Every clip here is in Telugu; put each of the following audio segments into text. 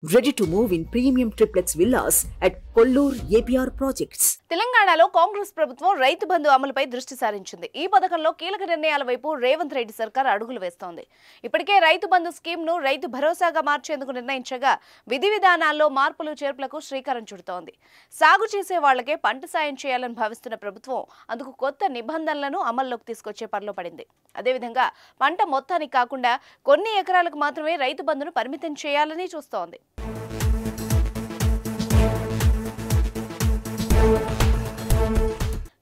Ready to move in premium triplex villas at Kollur APR projects. తెలంగాణలో కాంగ్రెస్ ప్రభుత్వం రైతు బంధు అమలుపై దృష్టి సారించింది. ఈ పథకంలో కీలక నిర్ణయాల వైపు రేవంత్ రెడ్డి సర్కార్ అడుగులు వేస్తోంది. ఇప్పటికే రైతు బంధు స్కీమ్ను రైతు భరోసాగా మార్చేందుకు నిర్ణయించగా విధి విధానాల్లో మార్పులు చేర్పులకు శ్రీకారం చుడుతోంది. సాగు చేసే వాళ్లకే పంట సాయం చేయాలని భావిస్తున్న ప్రభుత్వం అందుకు కొత్త నిబంధనలను అమల్లోకి తీసుకొచ్చే పనిలో పడింది. అదేవిధంగా పంట మొత్తానికి కాకుండా కొన్ని ఎకరాలకు మాత్రమే రైతు బంధును పరిమితం చేయాలని చూస్తోంది.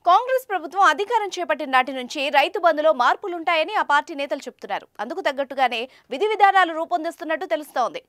కాంగ్రెస్ ప్రభుత్వం అధికారం చేపట్టిన నాటి నుంచి రైతు బంధులో మార్పులుంటాయని ఆ పార్టీ నేతలు చెబుతున్నారు. అందుకు తగ్గట్టుగానే విధి విధానాలు రూపొందిస్తున్నట్టు తెలుస్తోంది.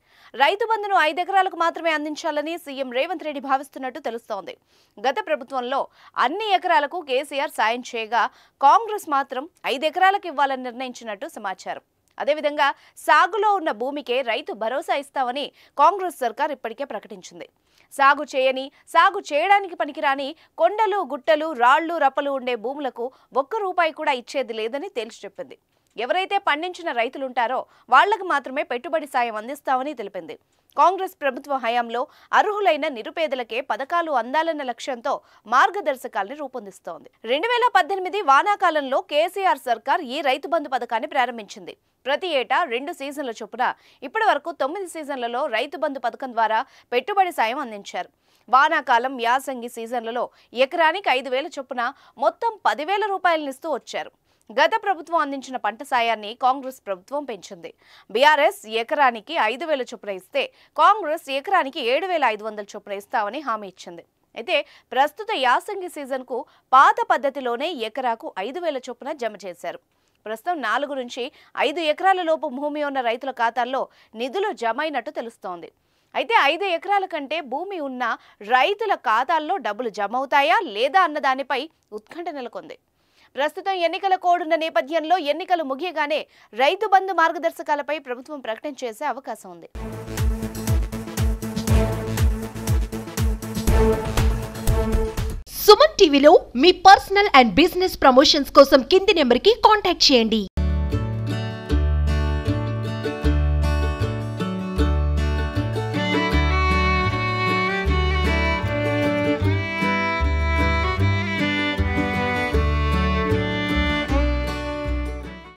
రైతు బంధును 5 ఎకరాలకు మాత్రమే అందించాలని సీఎం రేవంత్ రెడ్డి భావిస్తున్నట్టు తెలుస్తోంది. గత ప్రభుత్వంలో అన్ని ఎకరాలకు కేసీఆర్ సాయం చేయగా కాంగ్రెస్ మాత్రం 5 ఎకరాలకు ఇవ్వాలని నిర్ణయించినట్టు సమాచారం. అదేవిధంగా సాగులో ఉన్న భూమికే రైతు భరోసా ఇస్తామని కాంగ్రెస్ సర్కార్ ఇప్పటికే ప్రకటించింది. సాగు చేయని, సాగు చేయడానికి పనికిరాని కొండలు, గుట్టలు, రాళ్లు, రప్పలు ఉండే భూములకు ₹1 కూడా ఇచ్చేది లేదని తేల్చి చెప్పింది. ఎవరైతే పండించిన రైతులుంటారో వాళ్లకు మాత్రమే పెట్టుబడి సాయం అందిస్తామని తెలిపింది. కాంగ్రెస్ ప్రభుత్వ హయాంలో అర్హులైన నిరుపేదలకే పథకాలు అందాలన్న లక్ష్యంతో మార్గదర్శకాలను రూపొందిస్తోంది. 2018 వానాకాలంలో కేసీఆర్ సర్కార్ ఈ రైతు బంధు పథకాన్ని ప్రారంభించింది. ప్రతి ఏటా 2 సీజన్ల చొప్పున ఇప్పటి వరకు 9 సీజన్లలో రైతు బంధు పథకం ద్వారా పెట్టుబడి సాయం అందించారు. వానాకాలం, యాసంగి సీజన్లలో ఎకరానికి 5,000 చొప్పున మొత్తం ₹10,000 ఇస్తూ వచ్చారు. గత ప్రభుత్వం అందించిన పంట సాయాన్ని కాంగ్రెస్ ప్రభుత్వం పెంచింది. బీఆర్ఎస్ ఎకరానికి 5,000 చొప్పున ఇస్తే కాంగ్రెస్ ఎకరానికి 7,500 చొప్పున ఇస్తామని హామీ ఇచ్చింది. అయితే ప్రస్తుత యాసంగి సీజన్కు పాత పద్ధతిలోనే ఎకరాకు 5,000 చొప్పున జమ చేశారు. ప్రస్తుతం 4 నుంచి 5 ఎకరాల లోపు భూమి ఉన్న రైతుల ఖాతాల్లో నిధులు జమ అయినట్టు తెలుస్తోంది. అయితే 5 ఎకరాల కంటే భూమి ఉన్న రైతుల ఖాతాల్లో డబ్బులు జమ అవుతాయా లేదా అన్న దానిపై ఉత్కంఠ నెలకొంది. ప్రస్తుతం ఎన్నికల కోడ్ ఉన్న నేపథ్యంలో ఎన్నికలు ముగియగానే రైతు బంధు మార్గదర్శకాలపై ప్రభుత్వం ప్రకటన చేసే అవకాశం ఉంది. సుమన్ టీవీలో మీ పర్సనల్ అండ్ బిజినెస్ ప్రమోషన్స్ కోసం కింది నెంబర్కి కాంటాక్ట్ చేయండి.